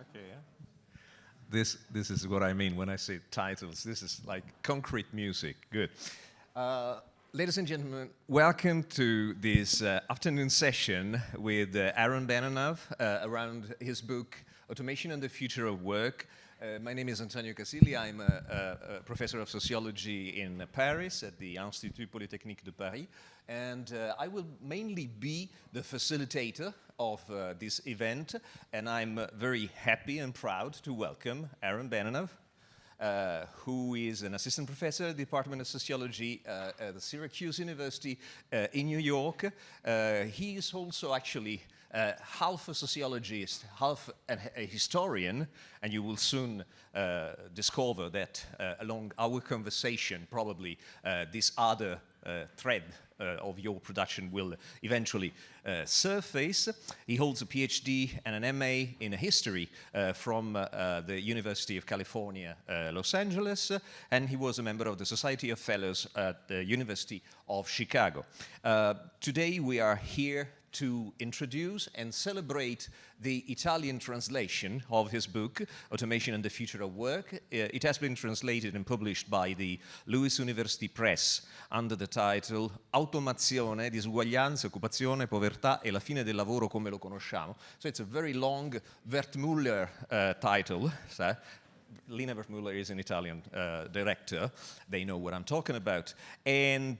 Okay. Yeah. This is what I mean when I say titles. This is like concrete music. Good. Ladies and gentlemen, welcome to this afternoon session with Aaron Benanav around his book, Automation and the Future of Work. My name is Antonio Casilli. I'm a professor of sociology in Paris at the Institut Polytechnique de Paris. And I will mainly be the facilitator of this event. And I'm very happy and proud to welcome Aaron Benanav, who is an assistant professor at the Department of Sociology at the Syracuse University in New York. He is also actually half a sociologist, half a historian, and you will soon discover that along our conversation, probably this other thread of your production will eventually surface. He holds a PhD and an MA in history from the University of California, Los Angeles, and he was a member of the Society of Fellows at the University of Chicago. Today we are here to introduce and celebrate the Italian translation of his book, Automation and the Future of Work. It has been translated and published by the Lewis University Press under the title Automazione, disuguaglianza, occupazione, povertà e la fine del lavoro come lo conosciamo. So it's a very long Wertmüller title. So Lina Wertmüller is an Italian director. They know what I'm talking about. And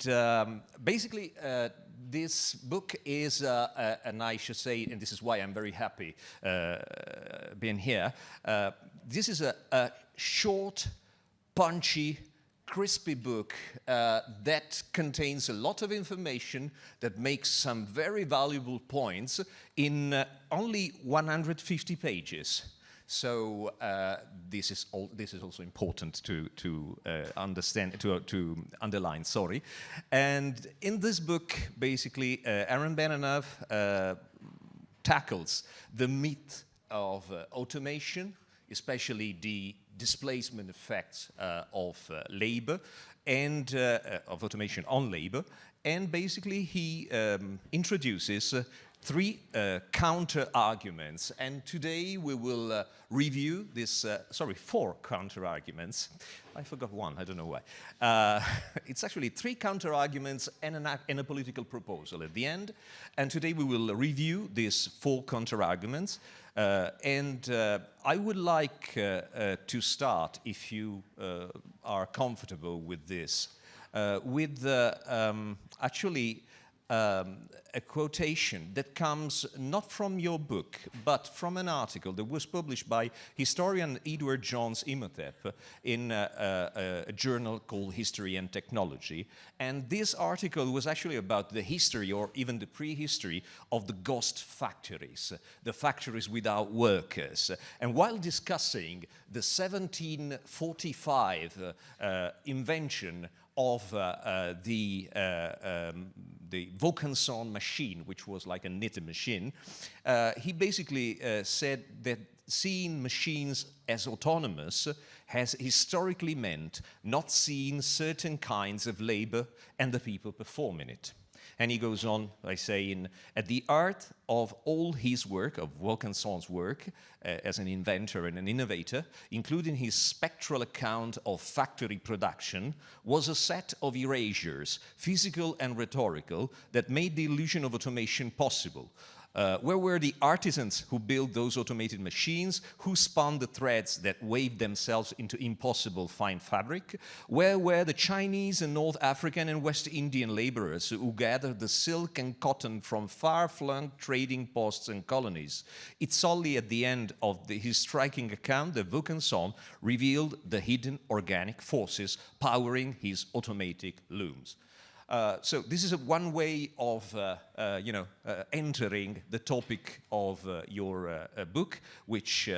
basically, this book is, and I should say, and this is why I'm very happy being here, this is a short, punchy, crispy book that contains a lot of information that makes some very valuable points in only 150 pages. So this is also important to understand, to underline. Sorry, and in this book, basically, Aaron Benanav tackles the myth of automation, especially the displacement effects of labor and of automation on labor, and basically he introduces three counter-arguments, and today we will review this, four counter-arguments. I forgot one, I don't know why. It's actually three counter-arguments and a political proposal at the end, and today we will review these four counter-arguments, and I would like to start, if you are comfortable with this, with actually a quotation that comes not from your book, but from an article that was published by historian Edward Johns Imhotep in a journal called History and Technology. And this article was actually about the history, or even the prehistory, of the ghost factories, the factories without workers. And while discussing the 1745 invention of the Vaucanson machine, which was like a knitting machine, he basically said that seeing machines as autonomous has historically meant not seeing certain kinds of labor and the people performing it. And he goes on by saying, at the heart of all his work, of Vaucanson's work, as an inventor and an innovator, including his spectral account of factory production, was a set of erasures, physical and rhetorical, that made the illusion of automation possible. Where were the artisans who built those automated machines, who spun the threads that waved themselves into impossible fine fabric? Where were the Chinese and North African and West Indian laborers who gathered the silk and cotton from far-flung trading posts and colonies? It's only at the end of his striking account that Vaucanson revealed the hidden organic forces powering his automatic looms. So this is one way of, entering the topic of your book, which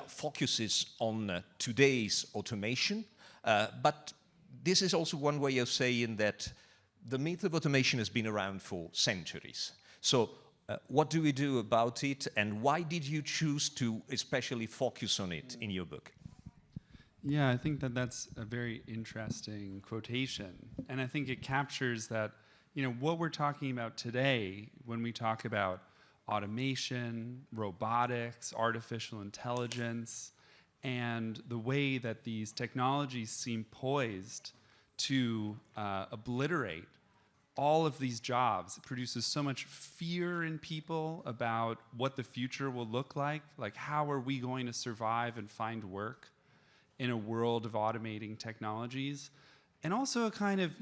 focuses on today's automation. But this is also one way of saying that the myth of automation has been around for centuries. So what do we do about it, and why did you choose to especially focus on it in your book? Yeah, I think that that's a very interesting quotation. And I think it captures that, what we're talking about today when we talk about automation, robotics, artificial intelligence, and the way that these technologies seem poised to obliterate all of these jobs. It produces so much fear in people about what the future will look like how are we going to survive and find work in a world of automating technologies, and also a kind of,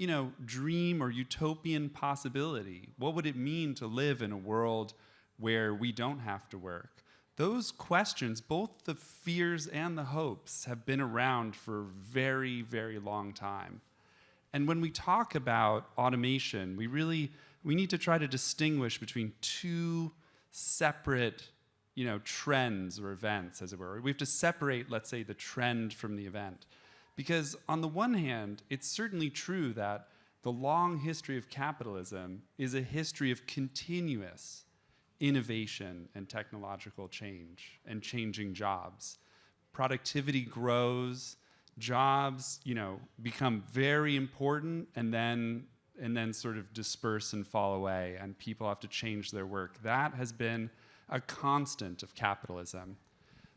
dream or utopian possibility. What would it mean to live in a world where we don't have to work? Those questions, both the fears and the hopes, have been around for a very, very long time. And when we talk about automation, we need to try to distinguish between two separate, trends or events, as it were. We have to separate, let's say, the trend from the event. Because on the one hand, it's certainly true that the long history of capitalism is a history of continuous innovation and technological change and changing jobs. Productivity grows, jobs, become very important and then sort of disperse and fall away, and people have to change their work. That has been a constant of capitalism.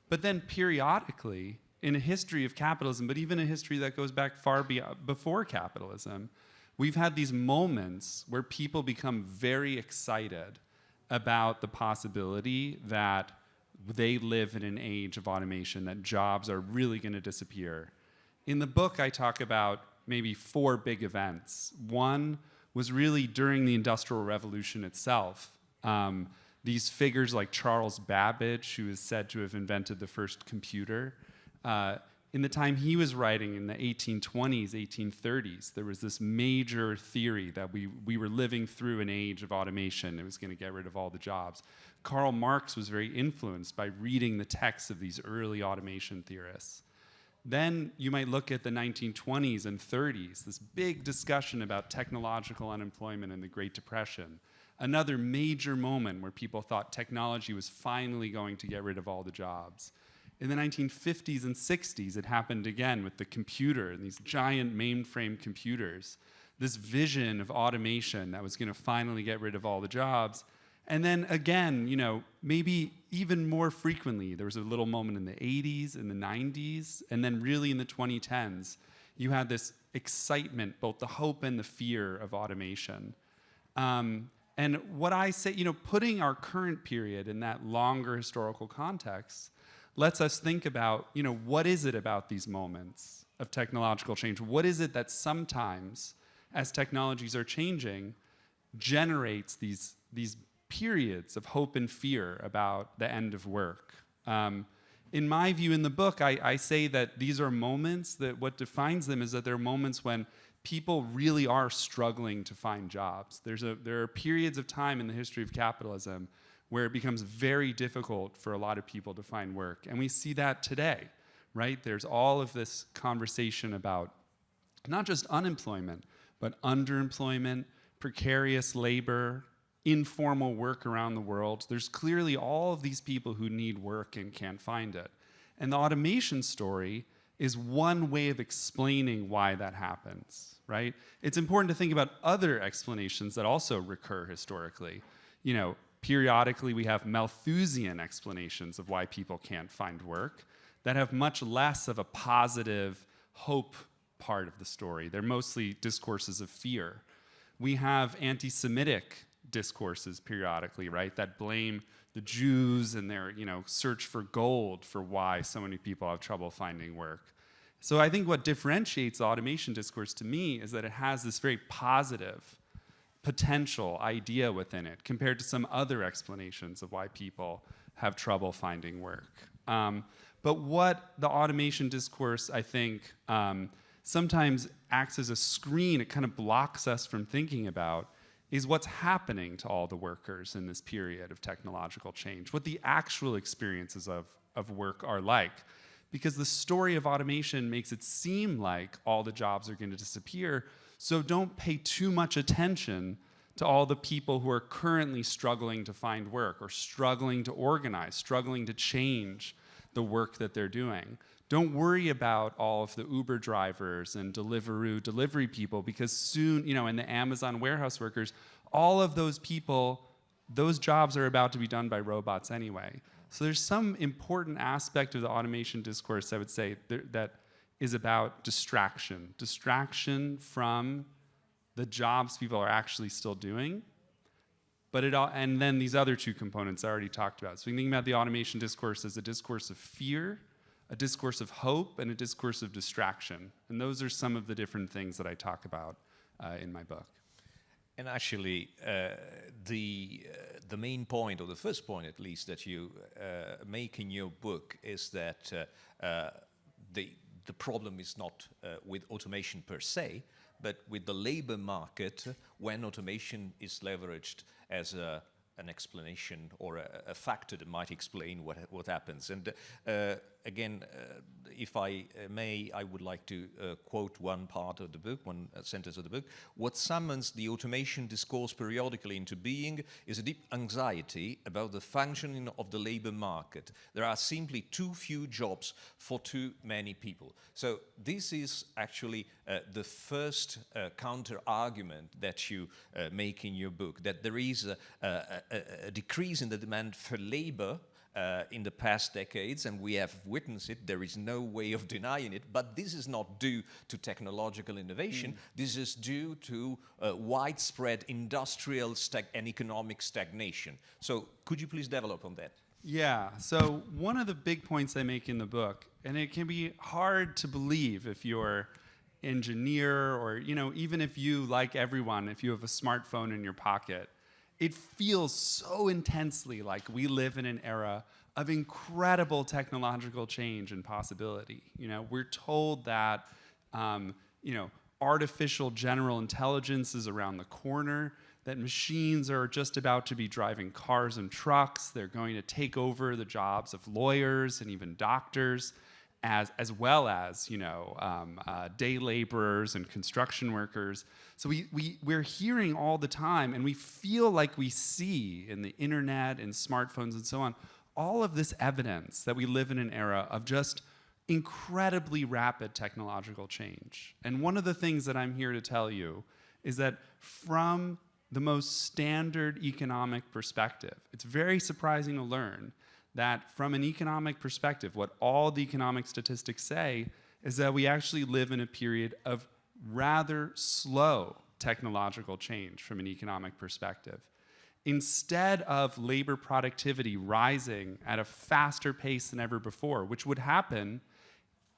But then periodically, in a history of capitalism, but even a history that goes back far before capitalism, we've had these moments where people become very excited about the possibility that they live in an age of automation, that jobs are really going to disappear. In the book, I talk about maybe 4 big events. One was really during the Industrial Revolution itself. These figures like Charles Babbage, who is said to have invented the first computer, in the time he was writing in the 1820s, 1830s, there was this major theory that we were living through an age of automation. It was going to get rid of all the jobs. Karl Marx was very influenced by reading the texts of these early automation theorists. Then you might look at the 1920s and 30s, this big discussion about technological unemployment and the Great Depression. Another major moment where people thought technology was finally going to get rid of all the jobs. In the 1950s and 60s, it happened again with the computer and these giant mainframe computers, this vision of automation that was going to finally get rid of all the jobs. And then again, maybe even more frequently, there was a little moment in the 80s, in the 90s, and then really in the 2010s, you had this excitement, both the hope and the fear of automation. And what I say, putting our current period in that longer historical context lets us think about, what is it about these moments of technological change? What is it that sometimes, as technologies are changing, generates these periods of hope and fear about the end of work? In my view, in the book, I say that these are moments that what defines them is that they're moments when people really are struggling to find jobs. There are periods of time in the history of capitalism where it becomes very difficult for a lot of people to find work. And we see that today, right? There's all of this conversation about not just unemployment, but underemployment, precarious labor, informal work around the world. There's clearly all of these people who need work and can't find it. And the automation story is one way of explaining why that happens, right? It's important to think about other explanations that also recur historically. Periodically we have Malthusian explanations of why people can't find work that have much less of a positive hope part of the story. They're mostly discourses of fear. We have anti-Semitic discourses periodically, right, that blame the Jews and their, search for gold for why so many people have trouble finding work. So I think what differentiates the automation discourse to me is that it has this very positive potential idea within it compared to some other explanations of why people have trouble finding work. But what the automation discourse, I think, sometimes acts as a screen, it kind of blocks us from thinking about, is what's happening to all the workers in this period of technological change, what the actual experiences of work are like. Because the story of automation makes it seem like all the jobs are going to disappear, so don't pay too much attention to all the people who are currently struggling to find work or struggling to organize, struggling to change the work that they're doing. Don't worry about all of the Uber drivers and Deliveroo delivery people, because soon, and the Amazon warehouse workers, all of those people those jobs are about to be done by robots anyway. So there's some important aspect of the automation discourse, I would say, that is about distraction. Distraction from the jobs people are actually still doing. But and then these other two components I already talked about. So we can think about the automation discourse as a discourse of fear, a discourse of hope, and a discourse of distraction. And those are some of the different things that I talk about in my book. And actually, the main point, or the first point at least, that you make in your book is that the problem is not with automation per se, but with the labor market when automation is leveraged as an explanation or a factor that might explain what happens. And again, if I may, I would like to quote one part of the book, one sentence of the book. What summons the automation discourse periodically into being is a deep anxiety about the functioning of the labor market. There are simply too few jobs for too many people. So this is actually the first counter-argument that you make in your book, that there is a decrease in the demand for labor in the past decades, and we have witnessed it. There is no way of denying it, but this is not due to technological innovation. This is due to widespread industrial and economic stagnation. So could you please develop on that? Yeah, so one of the big points I make in the book, and it can be hard to believe if you're engineer or, even if you, like everyone, if you have a smartphone in your pocket, it feels so intensely like we live in an era of incredible technological change and possibility. We're told that, artificial general intelligence is around the corner, that machines are just about to be driving cars and trucks. They're going to take over the jobs of lawyers and even doctors, as well as day laborers and construction workers. So we're hearing all the time, and we feel like we see in the internet and smartphones and so on, all of this evidence that we live in an era of just incredibly rapid technological change. And one of the things that I'm here to tell you is that from the most standard economic perspective, it's very surprising to learn that from an economic perspective, what all the economic statistics say is that we actually live in a period of rather slow technological change from an economic perspective. Instead of labor productivity rising at a faster pace than ever before, which would happen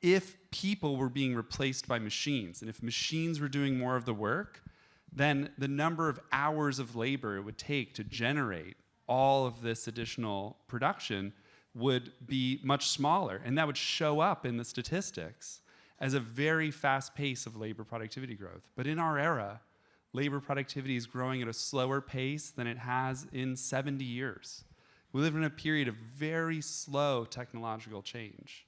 if people were being replaced by machines, and if machines were doing more of the work, then the number of hours of labor it would take to generate all of this additional production would be much smaller, and that would show up in the statistics as a very fast pace of labor productivity growth. But in our era, labor productivity is growing at a slower pace than it has in 70 years. We live in a period of very slow technological change.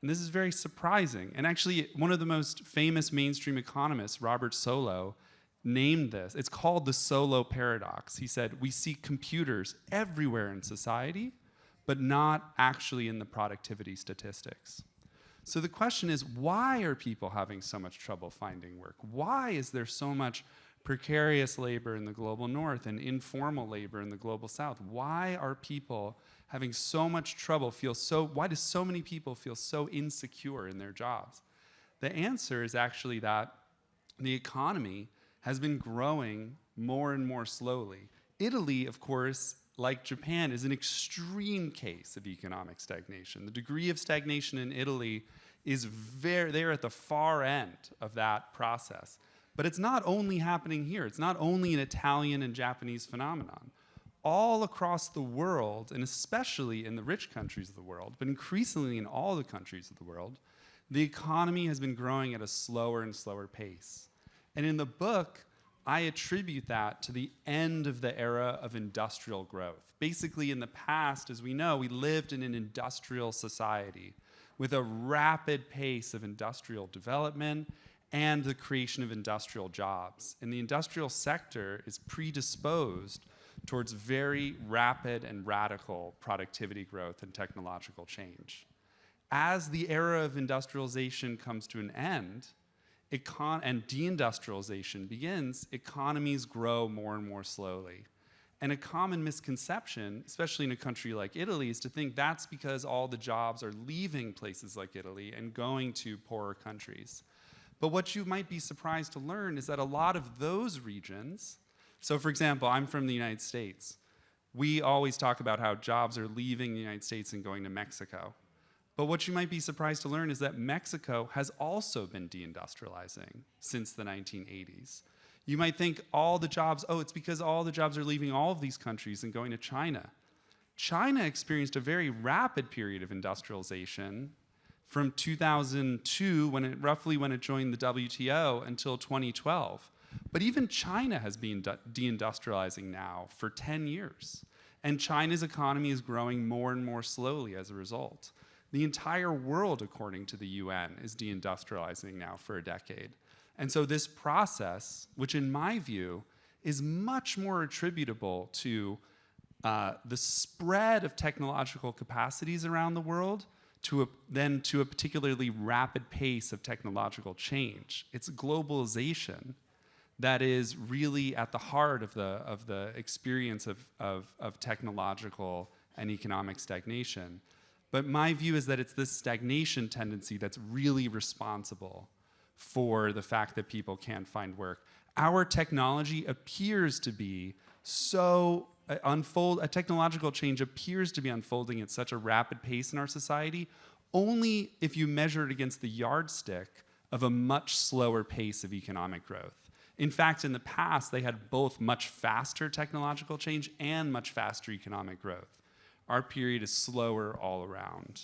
And this is very surprising. And actually, one of the most famous mainstream economists, Robert Solow, named this. It's called the Solow paradox. He said, we see computers everywhere in society, but not actually in the productivity statistics. So the question is, why are people having so much trouble finding work? Why is there so much precarious labor in the global north and informal labor in the global south? Why are people having so much trouble, why do so many people feel so insecure in their jobs? The answer is actually that the economy has been growing more and more slowly. Italy, of course, like Japan, is an extreme case of economic stagnation. The degree of stagnation in Italy is they're at the far end of that process. But it's not only happening here. It's not only an Italian and Japanese phenomenon. All across the world, and especially in the rich countries of the world, but increasingly in all the countries of the world, the economy has been growing at a slower and slower pace. And in the book, I attribute that to the end of the era of industrial growth. Basically, in the past, as we know, we lived in an industrial society with a rapid pace of industrial development and the creation of industrial jobs. And the industrial sector is predisposed towards very rapid and radical productivity growth and technological change. As the era of industrialization comes to an end, and deindustrialization begins, economies grow more and more slowly. And a common misconception, especially in a country like Italy, is to think that's because all the jobs are leaving places like Italy and going to poorer countries. But what you might be surprised to learn is that a lot of those regions, so for example, I'm from the United States. We always talk about how jobs are leaving the United States and going to Mexico. But what you might be surprised to learn is that Mexico has also been deindustrializing since the 1980s. You might think all the jobs, it's because all the jobs are leaving all of these countries and going to China. China experienced a very rapid period of industrialization from 2002, roughly when it joined the WTO, until 2012. But even China has been deindustrializing now for 10 years. And China's economy is growing more and more slowly as a result. The entire world, according to the UN, is deindustrializing now for a decade. And so this process, which in my view is much more attributable to the spread of technological capacities around the world than to a particularly rapid pace of technological change. It's globalization that is really at the heart of the experience of technological and economic stagnation. But my view is that it's this stagnation tendency that's really responsible for the fact that people can't find work. Our technology appears to be a technological change appears to be unfolding at such a rapid pace in our society only if you measure it against the yardstick of a much slower pace of economic growth. In fact, in the past, they had both much faster technological change and much faster economic growth. Our period is slower all around.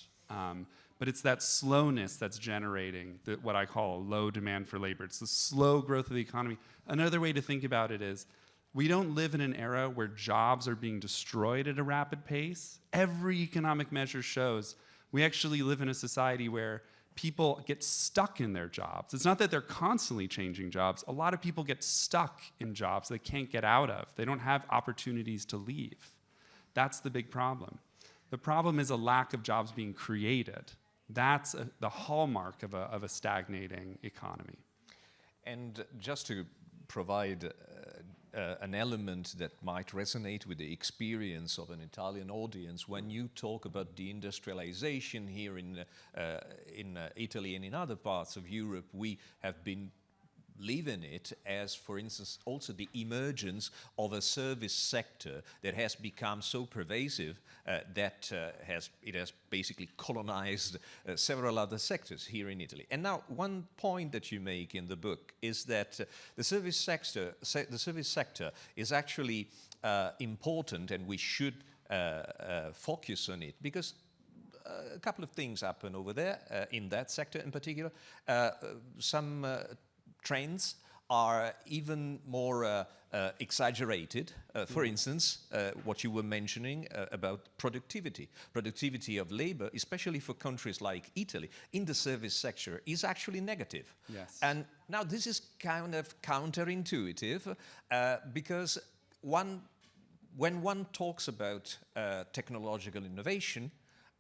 But it's that slowness that's generating what I call a low demand for labor. It's the slow growth of the economy. Another way to think about it is we don't live in an era where jobs are being destroyed at a rapid pace. Every economic measure shows we actually live in a society where people get stuck in their jobs. It's not that they're constantly changing jobs. A lot of people get stuck in jobs they can't get out of. They don't have opportunities to leave. That's the big problem. The problem is a lack of jobs being created. That's the hallmark of a stagnating economy. And just to provide an element that might resonate with the experience of an Italian audience, when you talk about deindustrialization here in Italy and in other parts of Europe, we have been living it as, for instance, also the emergence of a service sector that has become so pervasive that it has basically colonized several other sectors here in Italy. And now, one point that you make in the book is that the service sector is actually important, and we should focus on it because a couple of things happen over there in that sector in particular. Some trends are even more exaggerated. For instance, what you were mentioning about productivity of labor, especially for countries like Italy, in the service sector is actually negative. Yes. And now this is kind of counterintuitive because when one talks about technological innovation,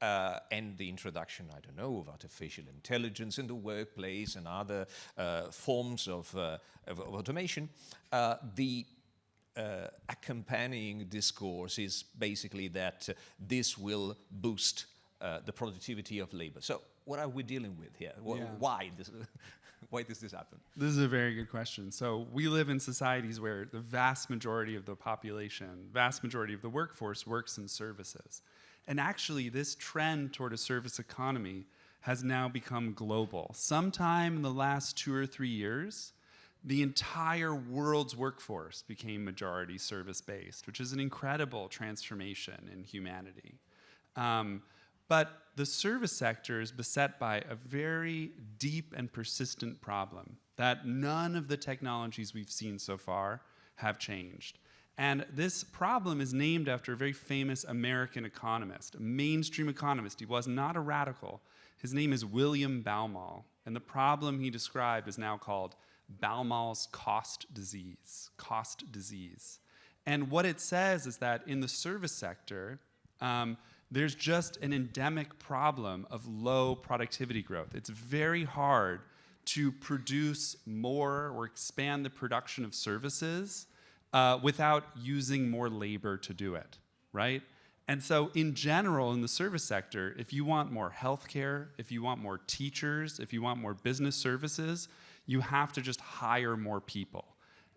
and the introduction, I don't know, of artificial intelligence in the workplace and other forms of automation, the accompanying discourse is basically that this will boost the productivity of labor. So what are we dealing with here? Why does this happen? This is a very good question. So we live in societies where the vast majority of the population, vast majority of the workforce works in services. And actually, this trend toward a service economy has now become global. Sometime in the last 2 or 3 years, the entire world's workforce became majority service-based, which is an incredible transformation in humanity. But the service sector is beset by a very deep and persistent problem that none of the technologies we've seen so far have changed. And this problem is named after a very famous American economist, a mainstream economist. He was not a radical. His name is William Baumol. And the problem he described is now called Baumol's cost disease. And what it says is that in the service sector, there's just an endemic problem of low productivity growth. It's very hard to produce more or expand the production of services without using more labor to do it, right? And so in general, in the service sector, if you want more healthcare, if you want more teachers, if you want more business services, you have to just hire more people.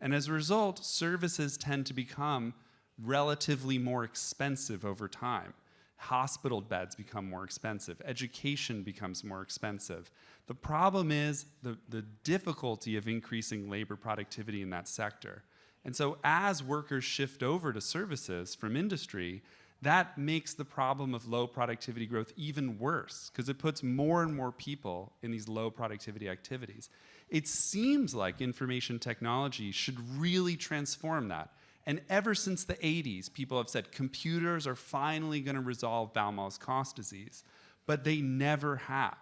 And as a result, services tend to become relatively more expensive over time. Hospital beds become more expensive. Education becomes more expensive. The problem is the difficulty of increasing labor productivity in that sector. And so as workers shift over to services from industry, that makes the problem of low productivity growth even worse because it puts more and more people in these low productivity activities. It seems like information technology should really transform that. And ever since the 80s, people have said computers are finally going to resolve Baumal's cost disease, but they never have.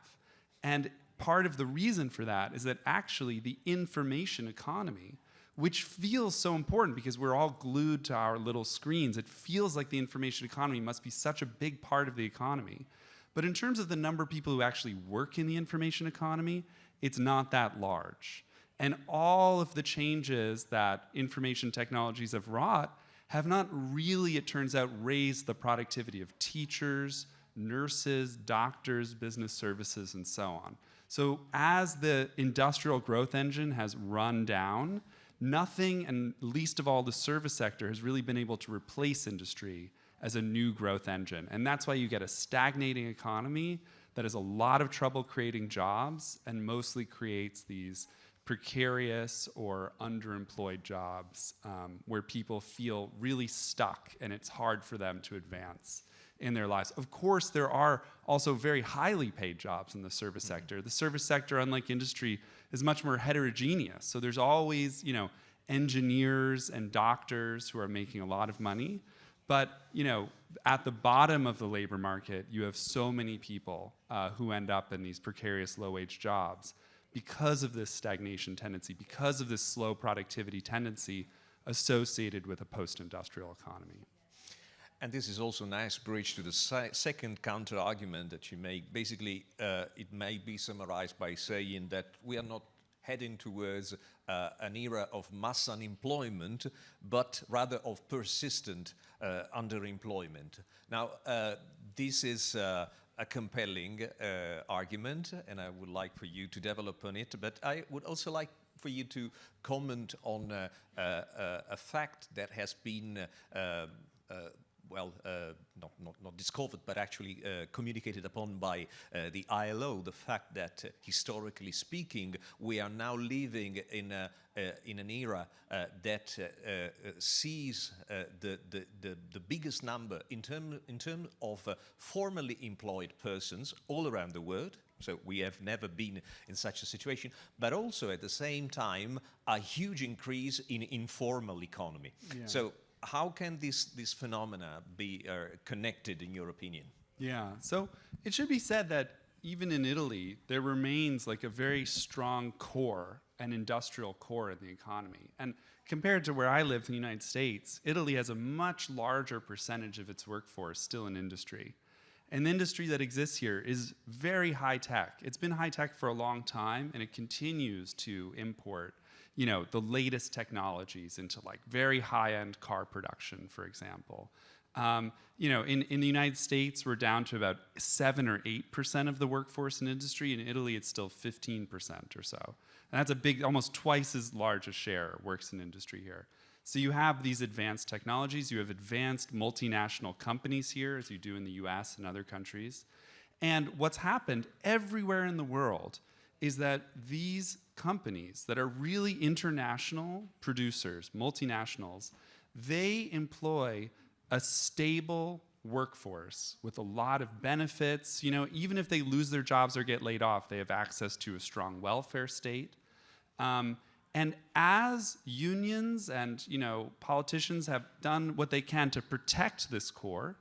And part of the reason for that is that actually the information economy, which feels so important because we're all glued to our little screens. It feels like the information economy must be such a big part of the economy. But in terms of the number of people who actually work in the information economy, it's not that large. And all of the changes that information technologies have wrought have not really, it turns out, raised the productivity of teachers, nurses, doctors, business services, and so on. So as the industrial growth engine has run down, nothing, and least of all the service sector, has really been able to replace industry as a new growth engine. And that's why you get a stagnating economy that has a lot of trouble creating jobs and mostly creates these precarious or underemployed jobs where people feel really stuck and it's hard for them to advance in their lives. Of course, there are also very highly paid jobs in the service sector. The service sector, unlike industry, is much more heterogeneous. So there's always, engineers and doctors who are making a lot of money. But, at the bottom of the labor market, you have so many people who end up in these precarious low-wage jobs because of this stagnation tendency, because of this slow productivity tendency associated with a post-industrial economy. And this is also a nice bridge to the second counter-argument that you make. Basically, it may be summarized by saying that we are not heading towards an era of mass unemployment, but rather of persistent underemployment. Now, this is a compelling argument, and I would like for you to develop on it, but I would also like for you to comment on a fact that has been not discovered, but actually communicated upon by the ILO, the fact that, historically speaking, we are now living in an era that sees the biggest number in terms of formally employed persons all around the world. So we have never been in such a situation, but also at the same time, a huge increase in informal economy. Yeah. So how can these phenomena be connected, in your opinion? Yeah, so it should be said that even in Italy, there remains like a very strong core, an industrial core in the economy. And compared to where I live in the United States, Italy has a much larger percentage of its workforce still in industry. And the industry that exists here is very high tech. It's been high tech for a long time, and it continues to import the latest technologies into like very high-end car production, for example. In the United States, we're down to about 7 or 8% of the workforce in industry. In Italy, it's still 15% or so. And that's a big, almost twice as large a share works in industry here. So you have these advanced technologies, you have advanced multinational companies here, as you do in the US and other countries. And what's happened everywhere in the world is that these companies that are really international producers, multinationals, they employ a stable workforce with a lot of benefits. Even if they lose their jobs or get laid off, they have access to a strong welfare state. And as unions and politicians have done what they can to protect this core,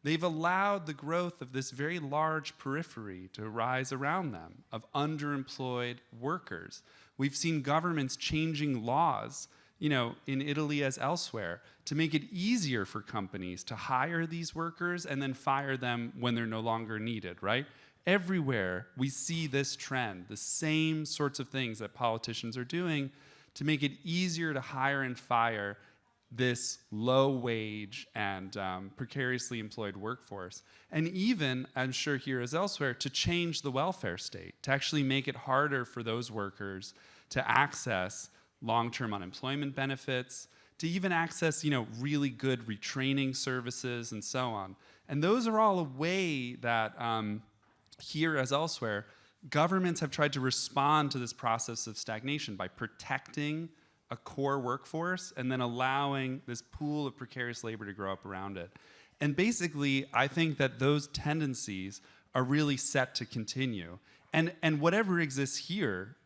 they've allowed the growth of this very large periphery to rise around them, of underemployed workers. We've seen governments changing laws, in Italy as elsewhere, to make it easier for companies to hire these workers and then fire them when they're no longer needed, right? Everywhere we see this trend, the same sorts of things that politicians are doing to make it easier to hire and fire this low wage and precariously employed workforce. And even, I'm sure here as elsewhere, to change the welfare state, to actually make it harder for those workers to access long-term unemployment benefits, to even access, really good retraining services and so on. And those are all a way that here as elsewhere, governments have tried to respond to this process of stagnation by protecting a core workforce and then allowing this pool of precarious labor to grow up around it. And basically, I think that those tendencies are really set to continue. And whatever exists here,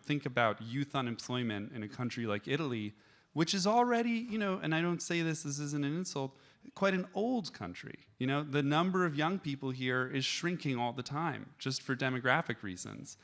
think about youth unemployment in a country like Italy, which is already, and I don't say this isn't an insult, quite an old country. The number of young people here is shrinking all the time, just for demographic reasons.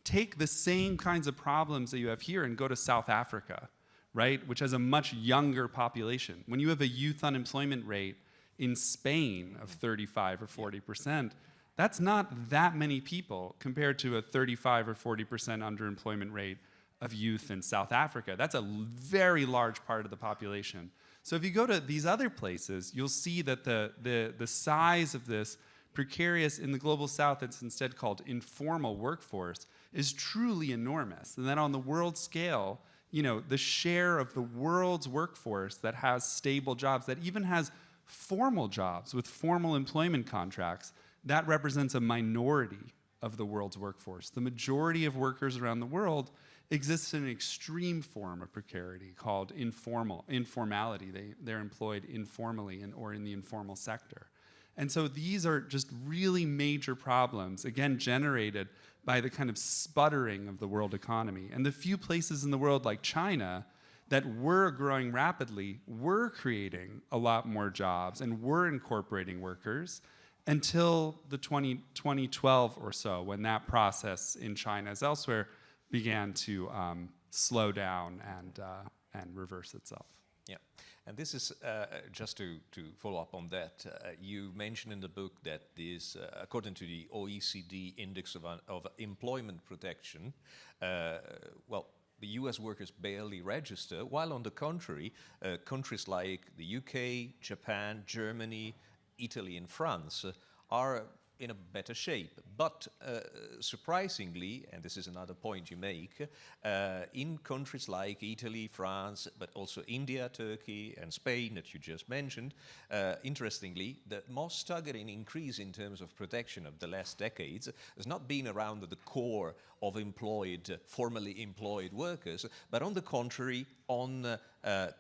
Take the same kinds of problems that you have here and go to South Africa, right, which has a much younger population. When you have a youth unemployment rate in Spain of 35 or 40%, that's not that many people compared to a 35 or 40% underemployment rate of youth in South Africa. That's a very large part of the population. So if you go to these other places, you'll see that the size of this precarious, in the global south, it's instead called informal workforce, is truly enormous. And then on the world scale, the share of the world's workforce that has stable jobs, that even has formal jobs with formal employment contracts, that represents a minority of the world's workforce. The majority of workers around the world exists in an extreme form of precarity called informality. They're employed informally or in the informal sector. And so these are just really major problems, again, generated by the kind of sputtering of the world economy. And the few places in the world like China that were growing rapidly were creating a lot more jobs and were incorporating workers until the 2012 or so, when that process in China as elsewhere began to slow down and reverse itself. Yeah, and this is just to follow up on that. You mentioned in the book that this, according to the OECD Index of Employment Protection, the US workers barely register, while on the contrary, countries like the UK, Japan, Germany, Italy and France are in a better shape. But surprisingly, and this is another point you make, in countries like Italy, France, but also India, Turkey and Spain that you just mentioned, interestingly, the most staggering increase in terms of protection of the last decades has not been around the core of formally employed workers, but on the contrary, on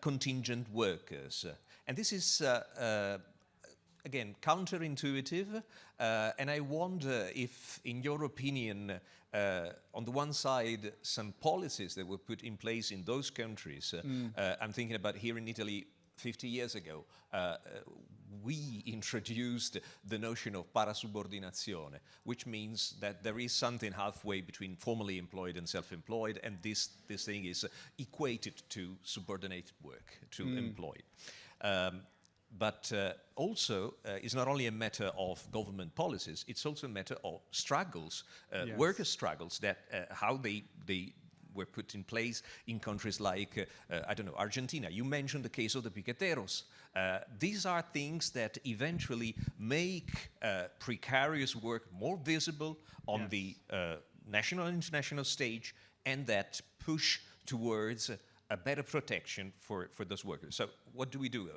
contingent workers. And this is again, counterintuitive, and I wonder if, in your opinion, on the one side, some policies that were put in place in those countries, I'm thinking about here in Italy 50 years ago, we introduced the notion of parasubordinazione, which means that there is something halfway between formally employed and self-employed, and this thing is equated to subordinated work, to employed. But also, it's not only a matter of government policies, it's also a matter of struggles, yes. Worker struggles, that how they were put in place in countries like, Argentina. You mentioned the case of the piqueteros. These are things that eventually make precarious work more visible on yes. the national and international stage, and that push towards a better protection for those workers. So what do we do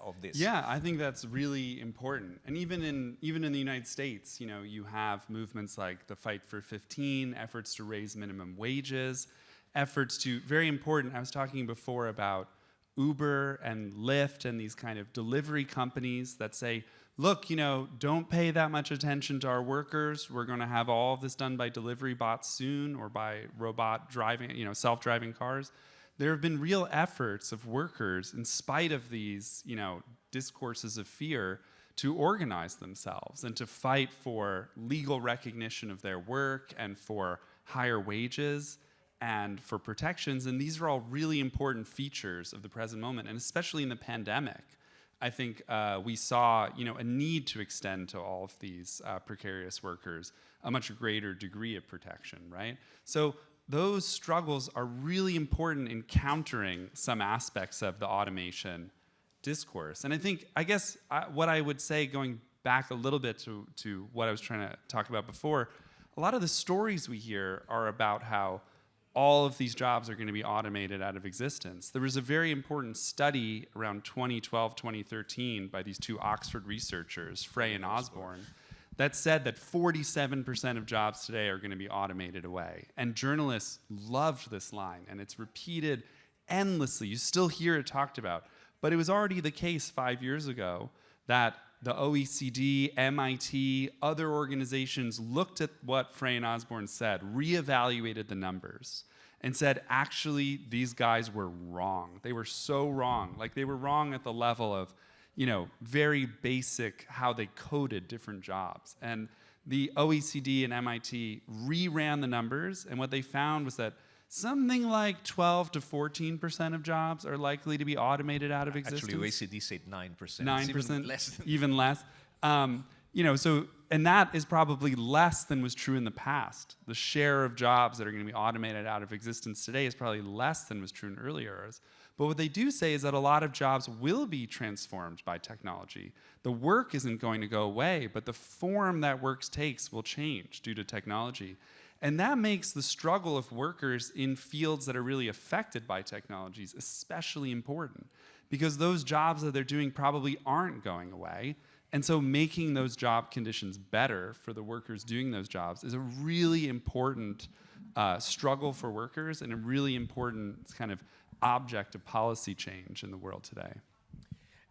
of this? Yeah, I think that's really important. And even in the United States, you have movements like the Fight for 15, efforts to raise minimum wages, efforts to, very important, I was talking before about Uber and Lyft and these kind of delivery companies that say, look, don't pay that much attention to our workers. We're going to have all of this done by delivery bots soon, or by robot driving, self-driving cars. There have been real efforts of workers, in spite of these, discourses of fear, to organize themselves and to fight for legal recognition of their work and for higher wages and for protections. And these are all really important features of the present moment, and especially in the pandemic. I think we saw, a need to extend to all of these precarious workers a much greater degree of protection, right? So those struggles are really important in countering some aspects of the automation discourse. And I guess what I would say, going back a little bit to what I was trying to talk about before, a lot of the stories we hear are about how all of these jobs are going to be automated out of existence. There was a very important study around 2012, 2013 by these two Oxford researchers, Frey and Osborne, that said that 47% of jobs today are going to be automated away. And journalists loved this line, and it's repeated endlessly. You still hear it talked about. But it was already the case 5 years ago that the OECD, MIT, other organizations looked at what Frey and Osborne said, reevaluated the numbers, and said, actually, these guys were wrong. They were so wrong. Like, they were wrong at the level of, very basic how they coded different jobs. And the OECD and MIT reran the numbers, and what they found was that something like 12 to 14% of jobs are likely to be automated out of existence. Actually, OECD said 9%. 9%, even less. Even less. And that is probably less than was true in the past. The share of jobs that are going to be automated out of existence today is probably less than was true in earlier eras. But what they do say is that a lot of jobs will be transformed by technology. The work isn't going to go away, but the form that work takes will change due to technology. And that makes the struggle of workers in fields that are really affected by technologies especially important, because those jobs that they're doing probably aren't going away. And so making those job conditions better for the workers doing those jobs is a really important struggle for workers and a really important kind of object of policy change in the world today.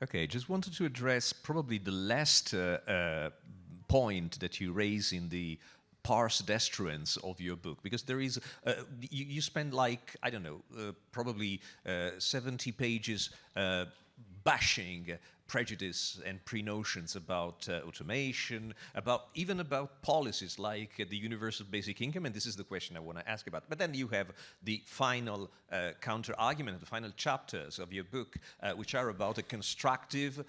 Okay, just wanted to address probably the last point that you raise in the pars destruens of your book, because there is, you spend like, I don't know, probably 70 pages bashing prejudice and pre-notions about automation, even about policies like the universal basic income, and this is the question I want to ask about. But then you have the final counter-argument, the final chapters of your book, which are about a constructive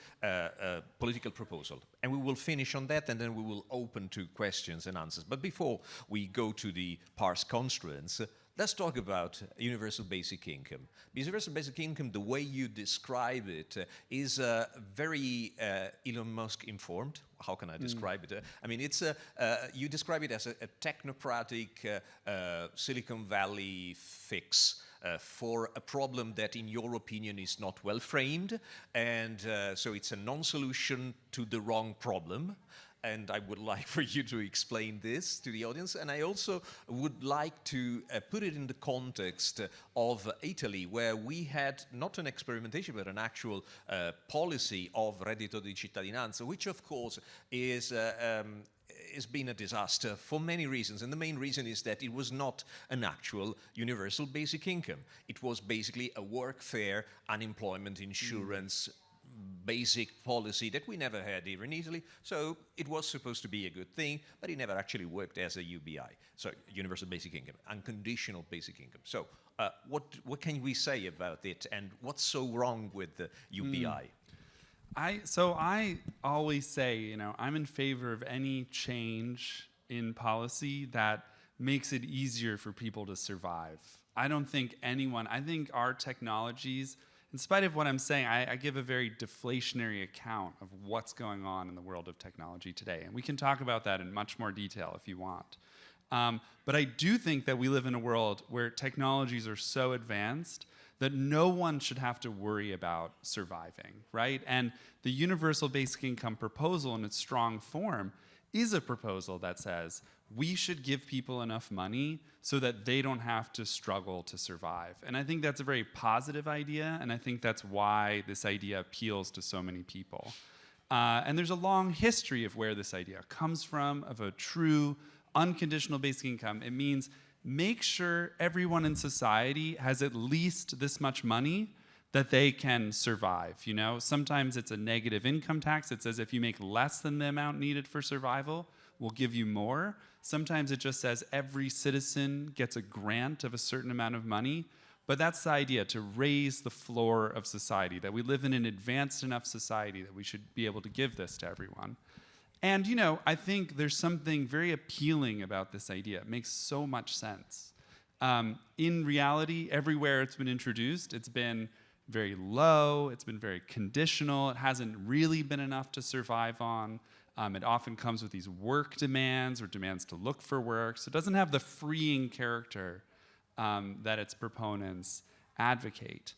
political proposal. And we will finish on that, and then we will open to questions and answers. But before we go to the pars constraints, let's talk about universal basic income. Universal basic income, the way you describe it, is very Elon Musk informed. How can I describe it? I mean, it's you describe it as a technocratic Silicon Valley fix for a problem that, in your opinion, is not well framed, and so it's a non-solution to the wrong problem. And I would like for you to explain this to the audience. And I also would like to put it in the context of Italy, where we had not an experimentation, but an actual policy of reddito di cittadinanza, which, of course, is has been a disaster for many reasons. And the main reason is that it was not an actual universal basic income. It was basically a workfare, unemployment insurance, basic policy that we never had here in Italy. So it was supposed to be a good thing, but it never actually worked as a UBI. So universal basic income, unconditional basic income. So what can we say about it, and what's so wrong with the UBI? So I always say, I'm in favor of any change in policy that makes it easier for people to survive. I think our technologies, in spite of what I'm saying, I give a very deflationary account of what's going on in the world of technology today. And we can talk about that in much more detail if you want. But I do think that we live in a world where technologies are so advanced that no one should have to worry about surviving, right? And the universal basic income proposal in its strong form is a proposal that says we should give people enough money so that they don't have to struggle to survive. And I think that's a very positive idea, and I think that's why this idea appeals to so many people. And there's a long history of where this idea comes from, of a true unconditional basic income. It means make sure everyone in society has at least this much money that they can survive. Sometimes it's a negative income tax. It says if you make less than the amount needed for survival, we'll give you more. Sometimes it just says every citizen gets a grant of a certain amount of money. But that's the idea, to raise the floor of society, that we live in an advanced enough society that we should be able to give this to everyone. And, I think there's something very appealing about this idea. It makes so much sense. In reality, everywhere it's been introduced, it's been very low, it's been very conditional, it hasn't really been enough to survive on. It often comes with these work demands or demands to look for work, so it doesn't have the freeing character that its proponents advocate.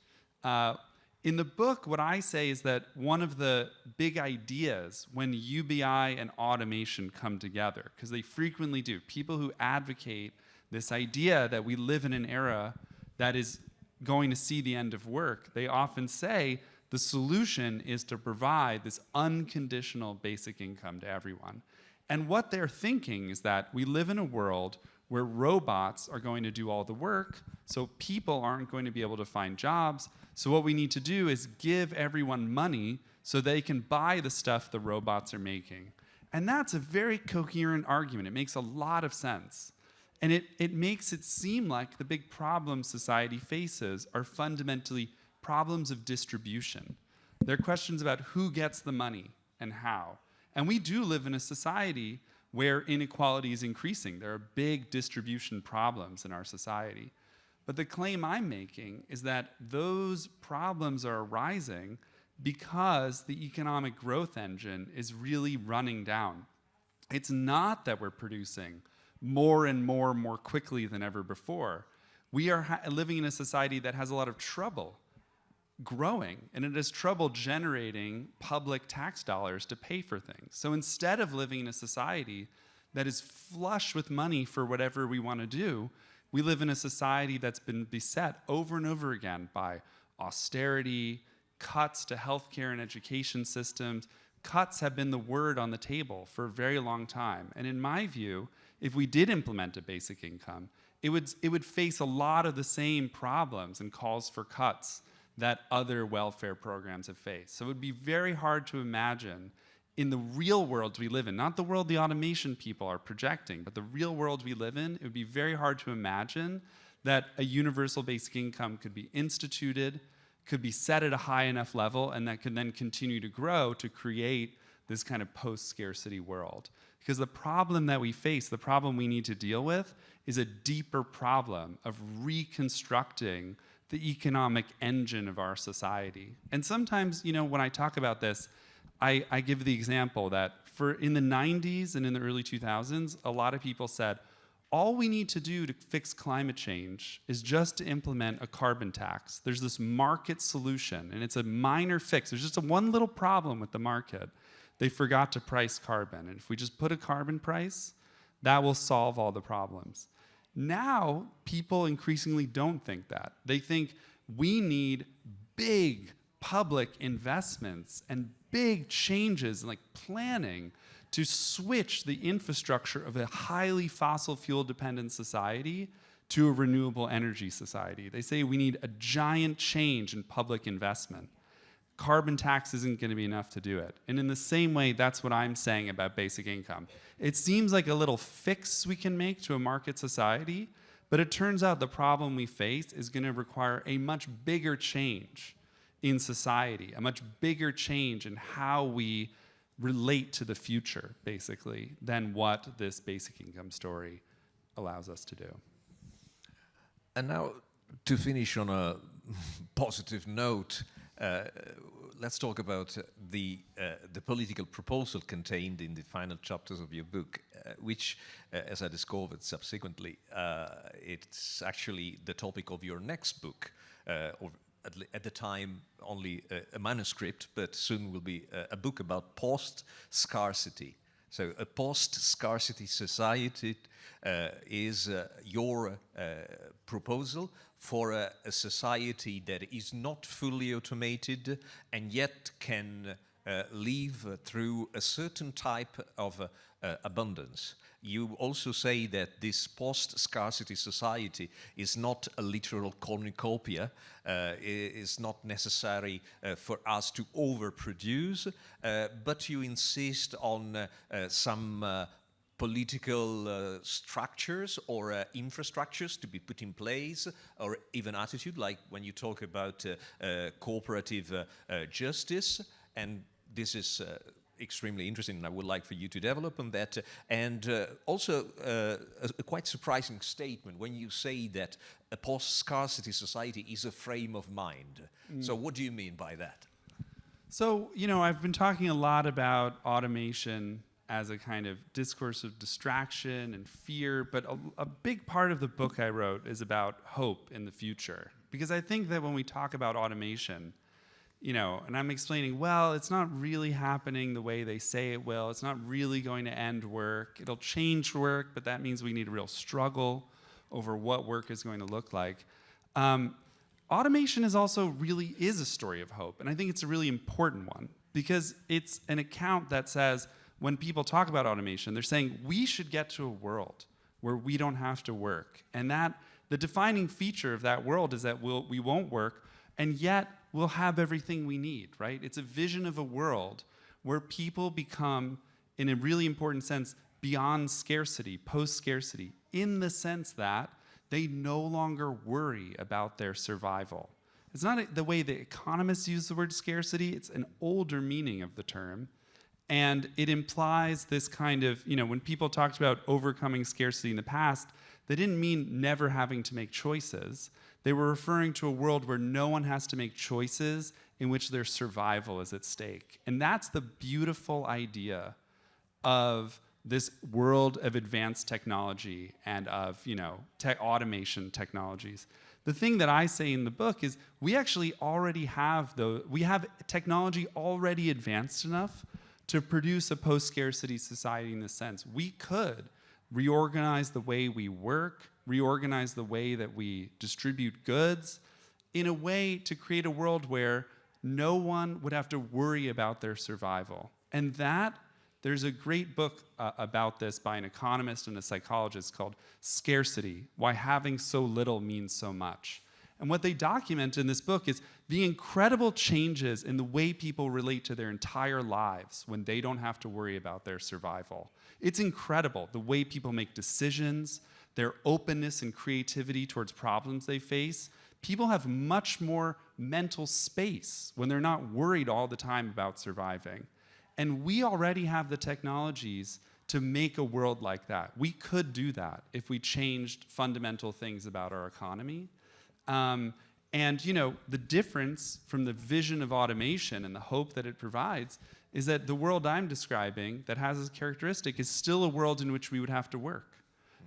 In the book, what I say is that one of the big ideas when UBI and automation come together, because they frequently do, people who advocate this idea that we live in an era that is going to see the end of work, they often say the solution is to provide this unconditional basic income to everyone. And what they're thinking is that we live in a world where robots are going to do all the work, so people aren't going to be able to find jobs. So what we need to do is give everyone money so they can buy the stuff the robots are making. And that's a very coherent argument. It makes a lot of sense. And it makes it seem like the big problems society faces are fundamentally problems of distribution. They're questions about who gets the money and how. And we do live in a society where inequality is increasing. There are big distribution problems in our society. But the claim I'm making is that those problems are arising because the economic growth engine is really running down. It's not that we're producing more and more quickly than ever before. We are living in a society that has a lot of trouble growing, and it has trouble generating public tax dollars to pay for things. So instead of living in a society that is flush with money for whatever we want to do, we live in a society that's been beset over and over again by austerity, cuts to healthcare and education systems. Cuts have been the word on the table for a very long time. And in my view, if we did implement a basic income, it would face a lot of the same problems and calls for cuts that other welfare programs have faced. So it would be very hard to imagine in the real world we live in, not the world the automation people are projecting, but the real world we live in, it would be very hard to imagine that a universal basic income could be instituted, could be set at a high enough level, and that could then continue to grow to create this kind of post-scarcity world. Because the problem that we face, the problem we need to deal with, is a deeper problem of reconstructing the economic engine of our society. And sometimes, when I talk about this, I give the example that in the 90s and in the early 2000s, a lot of people said, all we need to do to fix climate change is just to implement a carbon tax. There's this market solution, and it's a minor fix. There's just one little problem with the market. They forgot to price carbon, and if we just put a carbon price, that will solve all the problems. Now, people increasingly don't think that. They think we need big public investments and big changes like planning to switch the infrastructure of a highly fossil fuel dependent society to a renewable energy society. They say we need a giant change in public investment. Carbon tax isn't going to be enough to do it. And in the same way, that's what I'm saying about basic income. It seems like a little fix we can make to a market society, but it turns out the problem we face is going to require a much bigger change in society, a much bigger change in how we relate to the future, basically, than what this basic income story allows us to do. And now, to finish on a positive note, let's talk about the political proposal contained in the final chapters of your book, which, as I discovered subsequently, it's actually the topic of your next book, or at the time only a manuscript, but soon will be a book about post-scarcity. So a post-scarcity society is your proposal for a society that is not fully automated and yet can live through a certain type of abundance. You also say that this post-scarcity society is not a literal cornucopia. It is not necessary for us to overproduce, but you insist on some political structures or infrastructures to be put in place, or even attitude, like when you talk about cooperative justice, and this is extremely interesting, and I would like for you to develop on that. Also, a quite surprising statement when you say that a post-scarcity society is a frame of mind. So what do you mean by that? So, you know, I've been talking a lot about automation as a kind of discourse of distraction and fear, but a big part of the book I wrote is about hope in the future. Because I think that when we talk about automation, you know, and I'm explaining, well, it's not really happening the way they say it will. It's not really going to end work. It'll change work, but that means we need a real struggle over what work is going to look like. Automation is also really is a story of hope, and I think it's a really important one because it's an account that says when people talk about automation, they're saying we should get to a world where we don't have to work, and that the defining feature of that world is that we won't work, and yet we'll have everything we need, right? It's a vision of a world where people become, in a really important sense, beyond scarcity, post-scarcity, in the sense that they no longer worry about their survival. It's not the way the economists use the word scarcity, it's an older meaning of the term. And it implies this kind of, you know, when people talked about overcoming scarcity in the past, they didn't mean never having to make choices. They were referring to a world where no one has to make choices in which their survival is at stake. And that's the beautiful idea of this world of advanced technology and of, you know, automation technologies. The thing that I say in the book is we actually already have we have technology already advanced enough to produce a post-scarcity society in this sense. We could reorganize the way we work, reorganize the way that we distribute goods in a way to create a world where no one would have to worry about their survival. And that there's a great book about this by an economist and a psychologist called Scarcity, Why Having So Little Means So Much. And what they document in this book is the incredible changes in the way people relate to their entire lives when they don't have to worry about their survival. It's incredible, the way people make decisions, their openness and creativity towards problems they face. People have much more mental space when they're not worried all the time about surviving. And we already have the technologies to make a world like that. We could do that if we changed fundamental things about our economy. And you know, the difference from the vision of automation and the hope that it provides is that the world I'm describing that has this characteristic is still a world in which we would have to work.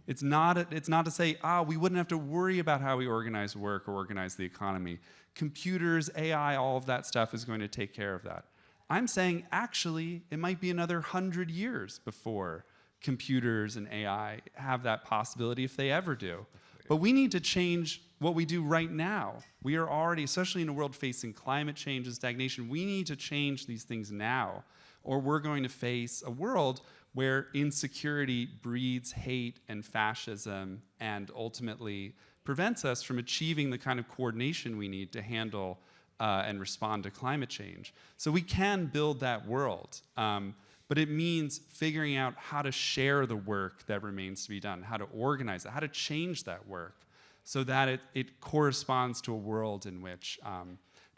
It's not to say, we wouldn't have to worry about how we organize work or organize the economy. Computers, AI, all of that stuff is going to take care of that. I'm saying, actually, it might be another 100 years before computers and AI have that possibility, if they ever do. But we need to change what we do right now. We are already, especially in a world facing climate change and stagnation, we need to change these things now, or we're going to face a world where insecurity breeds hate and fascism and ultimately prevents us from achieving the kind of coordination we need to handle and respond to climate change. So we can build that world, but it means figuring out how to share the work that remains to be done, how to organize it, how to change that work so that it corresponds to a world in which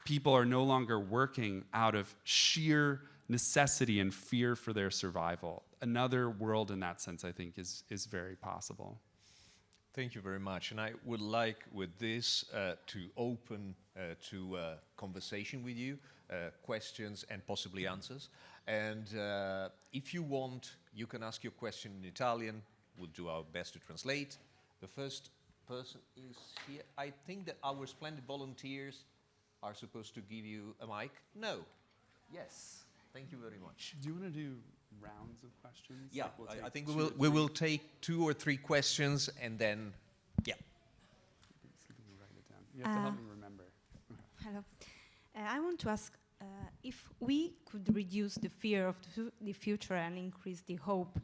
people are no longer working out of sheer necessity and fear for their survival. Another world in that sense, I think, is very possible. Thank you very much. And I would like with this to open to conversation with you, questions and possibly answers. And if you want, you can ask your question in Italian. We'll do our best to translate. The first person is here. I think that our splendid volunteers are supposed to give you a mic. No. Yes. Thank you very much. Do you want to do rounds of questions? Yeah, like I think we will take 2 or 3 questions and then, yeah. Write it down. You have to help me remember. Hello. I want to ask if we could reduce the fear of the future and increase the hope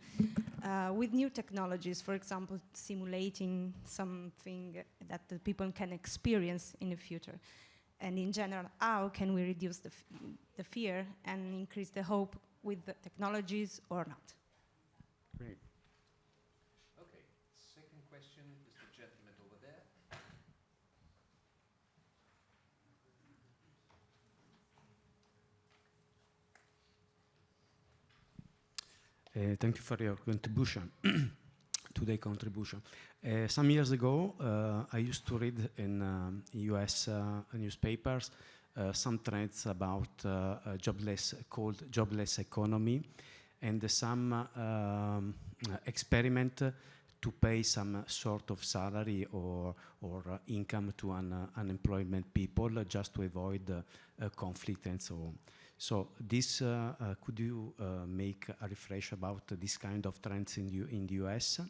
with new technologies, for example, simulating something that the people can experience in the future. And in general, how can we reduce the fear and increase the hope with the technologies or not? Great. Okay, second question is the gentleman over there. Thank you for your contribution, today contribution. Some years ago, I used to read in US newspapers some trends about called jobless economy, and some experiment to pay some sort of salary or income to unemployment people just to avoid conflict and so on. So this, could you make a refresh about this kind of trends in the US?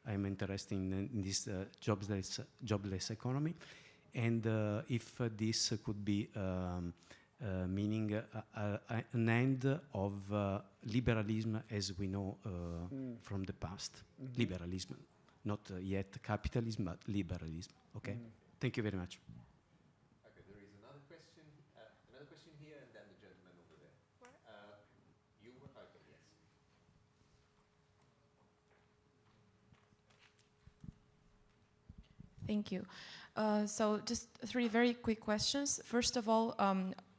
I'm interested in this jobless economy, and if this could be meaning an end of liberalism as we know from the past. Liberalism, not yet capitalism, but liberalism. Okay, thank you very much. Okay, there is another question here, and then the gentleman over there. You were okay, yes. Thank you. So just three very quick questions. First of all,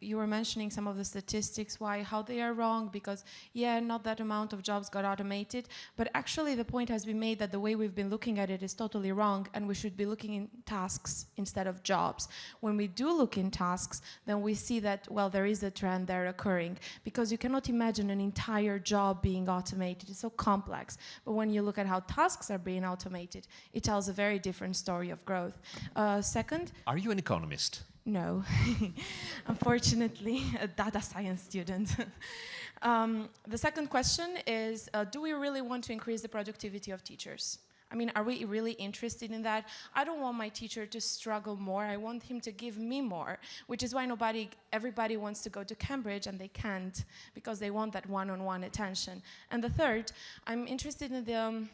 you were mentioning some of the statistics, how they are wrong, because yeah, not that amount of jobs got automated, but actually the point has been made that the way we've been looking at it is totally wrong, and we should be looking in tasks instead of jobs. When we do look in tasks, then we see that, well, there is a trend there occurring, because you cannot imagine an entire job being automated. It's so complex. But when you look at how tasks are being automated, it tells a very different story of growth. Second, Are you an economist? no, unfortunately, a data science student. The second question is, do we really want to increase the productivity of teachers? I mean, are we really interested in that? I don't want my teacher to struggle more. I want him to give me more, which is why everybody wants to go to Cambridge and they can't, because they want that one-on-one attention. And the third, I'm interested in the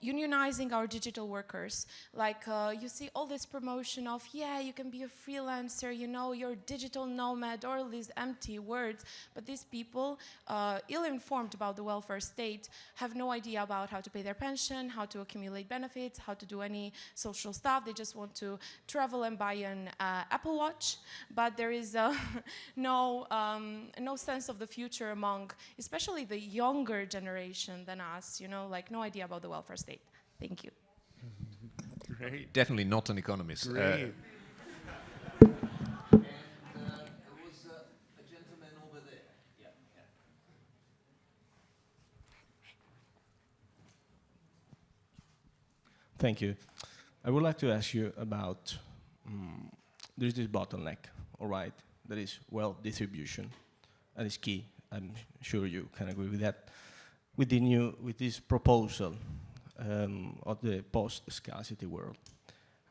unionizing our digital workers. Like you see all this promotion of, yeah, you can be a freelancer, you know, you're a digital nomad, all these empty words, but these people, ill-informed about the welfare state, have no idea about how to pay their pension, how to accumulate benefits, how to do any social stuff. They just want to travel and buy an Apple Watch, but there is no sense of the future among, especially the younger generation than us, you know, like no idea about the welfare state. Thank you. Great. Definitely not an economist. Great. And there was a gentleman over there. Yeah. Thank you. I would like to ask you about, there is this bottleneck, all right, that is wealth distribution. That is key. I'm sure you can agree with that. With this proposal of the post-scarcity world,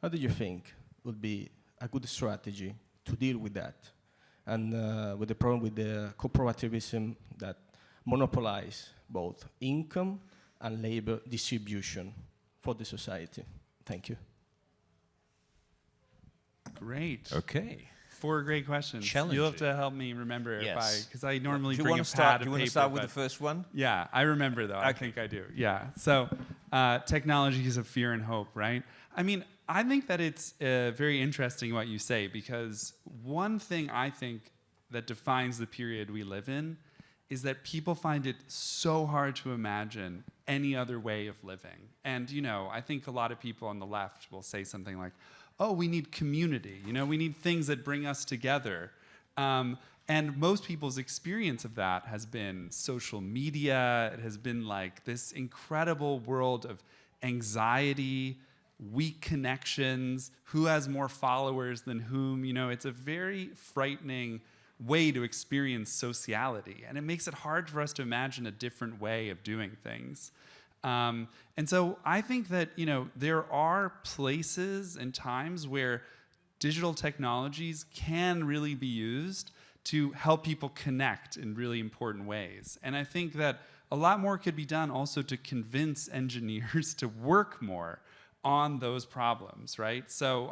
how do you think would be a good strategy to deal with that? And with the problem with the corporativism that monopolize both income and labor distribution for the society. Thank you. Great. Okay. 4 great questions. Challenging. You'll have to help me remember Yes. because I normally Do you bring want a to pad start? of Do you want to paper, start with the but- first one? Yeah, I remember though. I think I do. Yeah. So, technologies of fear and hope, right? I mean, I think that it's very interesting what you say, because one thing I think that defines the period we live in is that people find it so hard to imagine any other way of living. And, you know, I think a lot of people on the left will say something like, oh, we need community. You know, we need things that bring us together. And most people's experience of that has been social media. It has been like this incredible world of anxiety, weak connections, who has more followers than whom. You know, it's a very frightening way to experience sociality. And it makes it hard for us to imagine a different way of doing things. And so I think that, you know, there are places and times where digital technologies can really be used to help people connect in really important ways. And I think that a lot more could be done also to convince engineers to work more on those problems, right? So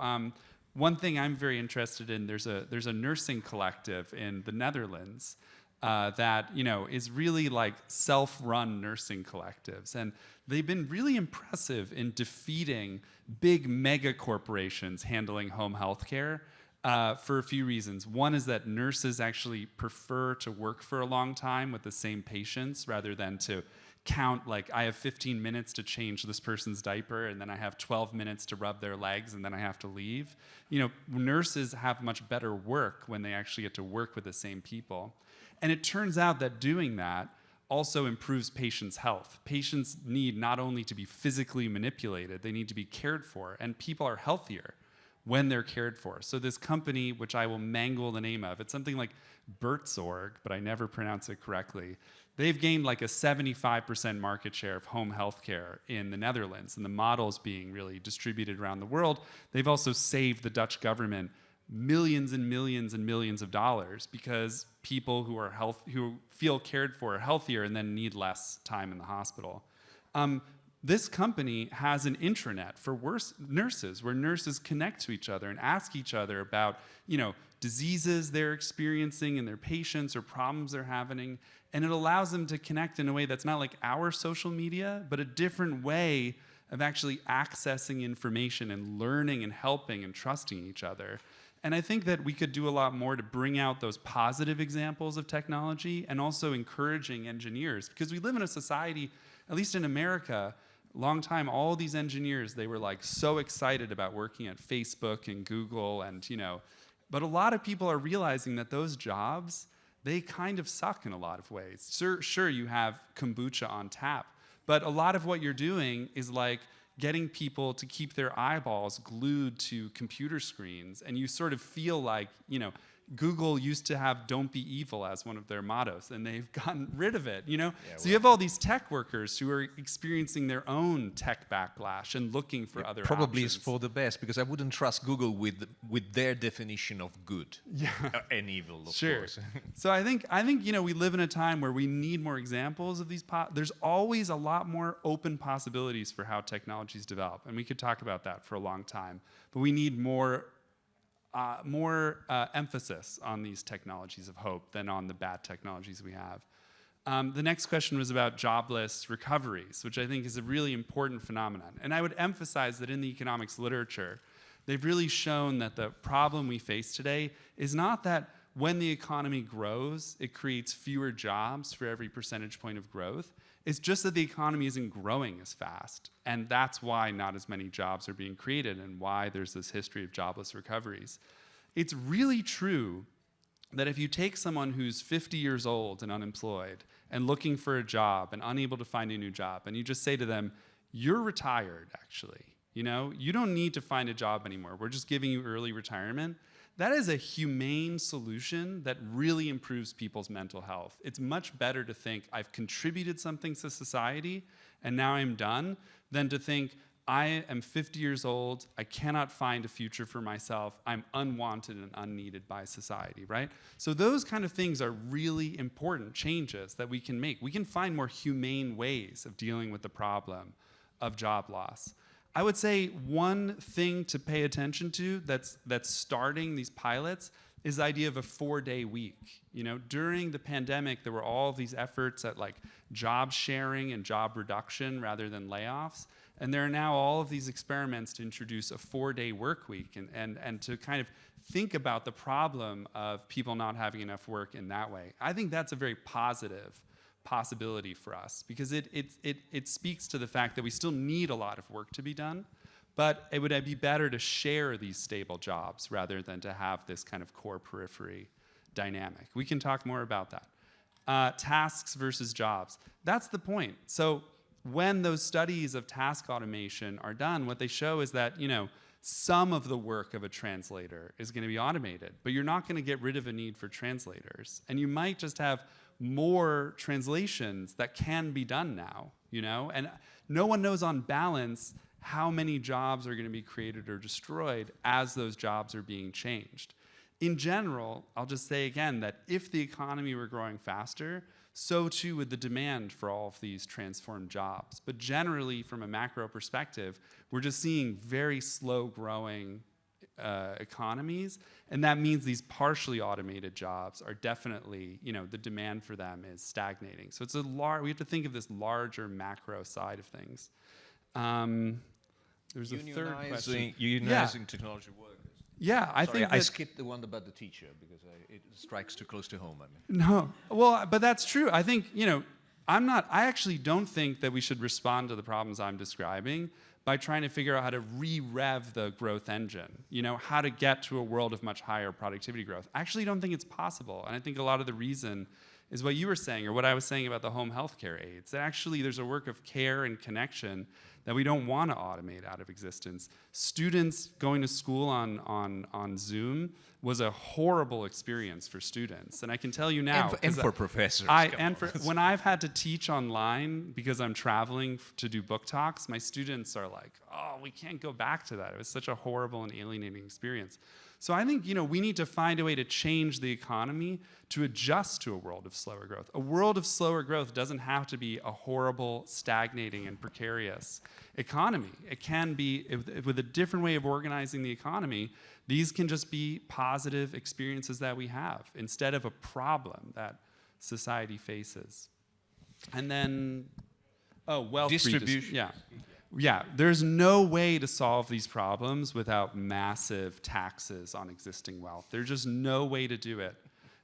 one thing I'm very interested in, there's a nursing collective in the Netherlands that, you know, is really like self-run nursing collectives. And they've been really impressive in defeating big mega corporations handling home health care for a few reasons. One is that nurses actually prefer to work for a long time with the same patients rather than to count, like, I have 15 minutes to change this person's diaper, and then I have 12 minutes to rub their legs, and then I have to leave. You know, nurses have much better work when they actually get to work with the same people. And it turns out that doing that also improves patients' health. Patients need not only to be physically manipulated, they need to be cared for, and people are healthier when they're cared for. So this company, which I will mangle the name of, it's something like Bertzorg, but I never pronounce it correctly. They've gained like a 75% market share of home healthcare in the Netherlands, and the model's being really distributed around the world. They've also saved the Dutch government millions and millions and millions of dollars because people who feel cared for are healthier and then need less time in the hospital. This company has an intranet for nurses where nurses connect to each other and ask each other about, you know, diseases they're experiencing in their patients or problems they're having. And it allows them to connect in a way that's not like our social media, but a different way of actually accessing information and learning and helping and trusting each other. And I think that we could do a lot more to bring out those positive examples of technology and also encouraging engineers, because we live in a society, at least in America, long time, all these engineers, they were like so excited about working at Facebook and Google and, you know, but a lot of people are realizing that those jobs, they kind of suck in a lot of ways. Sure, you have kombucha on tap, but a lot of what you're doing is like getting people to keep their eyeballs glued to computer screens, and you sort of feel like, you know, Google used to have "Don't be evil" as one of their mottos, and they've gotten rid of it, you know? Yeah, so you have all these tech workers who are experiencing their own tech backlash and looking for other probably options. is for the best, because I wouldn't trust Google with their definition of good and evil, of course. So I think you know, we live in a time where we need more examples of these. There's always a lot more open possibilities for how technologies develop, and we could talk about that for a long time. But we need more emphasis on these technologies of hope than on the bad technologies we have. The next question was about jobless recoveries, which I think is a really important phenomenon. And I would emphasize that in the economics literature, they've really shown that the problem we face today is not that when the economy grows, it creates fewer jobs for every percentage point of growth. It's just that the economy isn't growing as fast. And that's why not as many jobs are being created and why there's this history of jobless recoveries. It's really true that if you take someone who's 50 years old and unemployed and looking for a job and unable to find a new job, and you just say to them, you're retired, actually. You know, you don't need to find a job anymore. We're just giving you early retirement. That is a humane solution that really improves people's mental health. It's much better to think, I've contributed something to society and now I'm done, than to think, I am 50 years old, I cannot find a future for myself, I'm unwanted and unneeded by society, right? So those kind of things are really important changes that we can make. We can find more humane ways of dealing with the problem of job loss. I would say one thing to pay attention to that's starting these pilots is the idea of a 4-day week. You know, during the pandemic, there were all these efforts at like job sharing and job reduction rather than layoffs. And there are now all of these experiments to introduce a 4-day work week and to kind of think about the problem of people not having enough work in that way. I think that's a very positive possibility for us, because it speaks to the fact that we still need a lot of work to be done, but it would be better to share these stable jobs rather than to have this kind of core periphery dynamic. We can talk more about that. Tasks versus jobs. That's the point. So when those studies of task automation are done, what they show is that, you know, some of the work of a translator is going to be automated, but you're not going to get rid of a need for translators. And you might just have more translations that can be done now, you know? And no one knows on balance how many jobs are going to be created or destroyed as those jobs are being changed. In general, I'll just say again that if the economy were growing faster, so too would the demand for all of these transformed jobs. But generally, from a macro perspective, we're just seeing very slow growing economies, and that means these partially automated jobs are definitely, you know, the demand for them is stagnating. So it's we have to think of this larger macro side of things. There's a third question. Unionizing technology workers. Yeah, I Sorry, think I that, skipped the one about the teacher because it strikes too close to home. I mean. no, well, but that's true. I think, I actually don't think that we should respond to the problems I'm describing by trying to figure out how to re-rev the growth engine, how to get to a world of much higher productivity growth. I actually don't think it's possible. And I think a lot of the reason is what you were saying, or what I was saying about the home healthcare aides. That actually there's a work of care and connection that we don't want to automate out of existence. Students going to school on Zoom was a horrible experience for students. And I can tell you now— And for professors. when I've had to teach online because I'm traveling to do book talks, my students are like, oh, we can't go back to that. It was such a horrible and alienating experience. So I think, we need to find a way to change the economy to adjust to a world of slower growth. A world of slower growth doesn't have to be a horrible, stagnating, and precarious economy. It can be, with a different way of organizing the economy, these can just be positive experiences that we have instead of a problem that society faces. And then, wealth Distribution. Yeah, there's no way to solve these problems without massive taxes on existing wealth. There's just no way to do it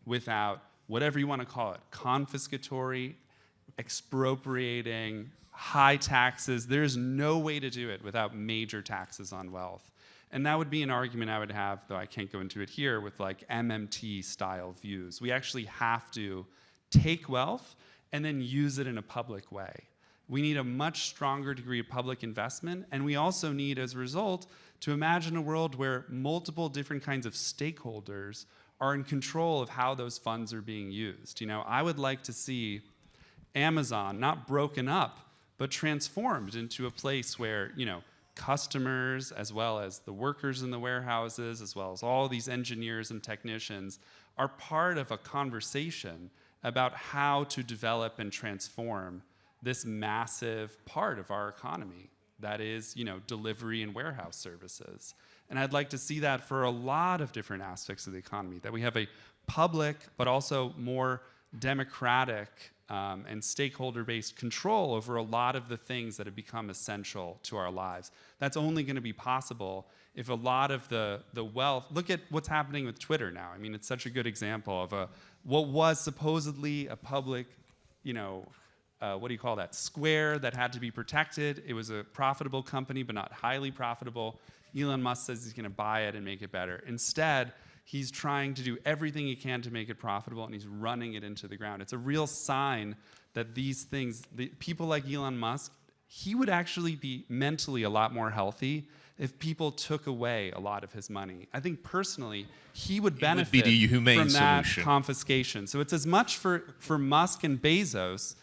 without, whatever you want to call it, confiscatory, expropriating, high taxes. There's no way to do it without major taxes on wealth. And that would be an argument I would have, though I can't go into it here, with like MMT-style views. We actually have to take wealth and then use it in a public way. We need a much stronger degree of public investment, and we also need, as a result, to imagine a world where multiple different kinds of stakeholders are in control of how those funds are being used. I would like to see Amazon not broken up, but transformed into a place where, customers, as well as the workers in the warehouses, as well as all these engineers and technicians, are part of a conversation about how to develop and transform this massive part of our economy that is, delivery and warehouse services. And I'd like to see that for a lot of different aspects of the economy, that we have a public but also more democratic and stakeholder-based control over a lot of the things that have become essential to our lives. That's only going to be possible if a lot of the wealth— look at what's happening with Twitter now. I mean, it's such a good example of what was supposedly a public, what do you call that, square that had to be protected. It was a profitable company, but not highly profitable. Elon Musk says he's going to buy it and make it better. Instead, he's trying to do everything he can to make it profitable, and he's running it into the ground. It's a real sign that these things, people like Elon Musk, he would actually be mentally a lot more healthy if people took away a lot of his money. I think personally, he would benefit from that confiscation. So it's as much for Musk and Bezos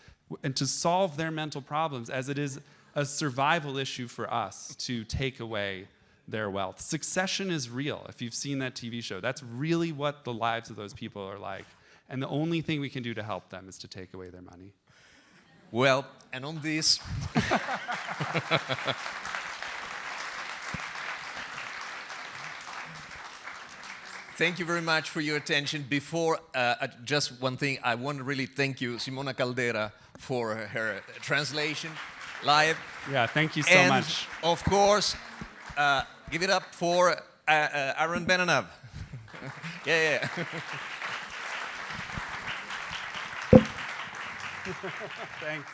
and to solve their mental problems as it is a survival issue for us to take away their wealth. Succession is real. If you've seen that TV show, that's really what the lives of those people are like. And the only thing we can do to help them is to take away their money. Well, and on this... Thank you very much for your attention. Before, just one thing, I want to really thank you, Simona Caldera, for her translation live. Yeah, thank you so and much. Of course, give it up for Aaron Benanav. Yeah. Thanks.